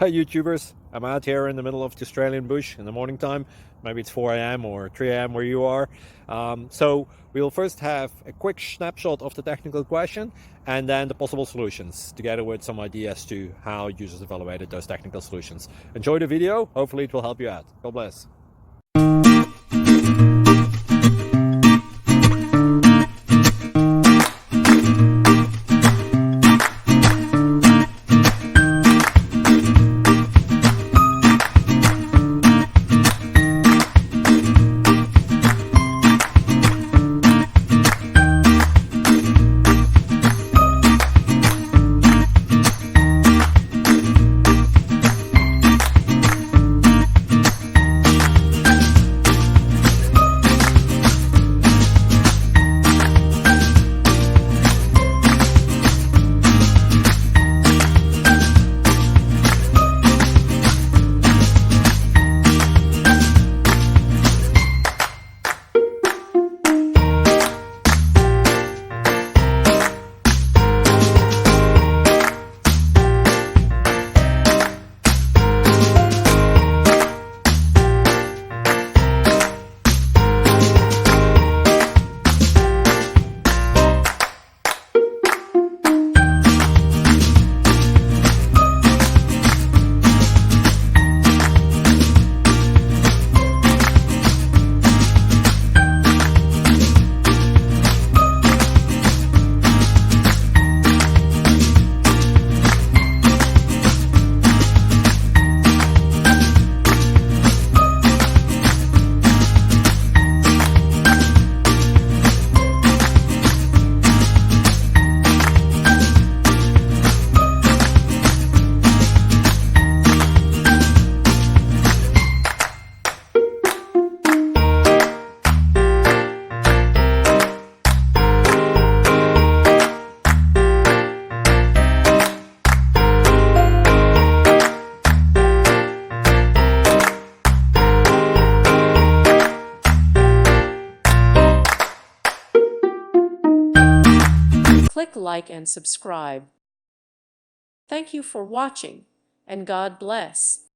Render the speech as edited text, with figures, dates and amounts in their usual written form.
Hey YouTubers, I'm out here in the middle of the Australian bush in the morning time. Maybe it's 4 a.m. or 3 a.m. where you are. So we'll first have a quick snapshot of the technical question and then the possible solutions, together with some ideas to how users evaluated those technical solutions. Enjoy the video, hopefully it will help you out. God bless. Click like and subscribe. Thank you for watching, and God bless.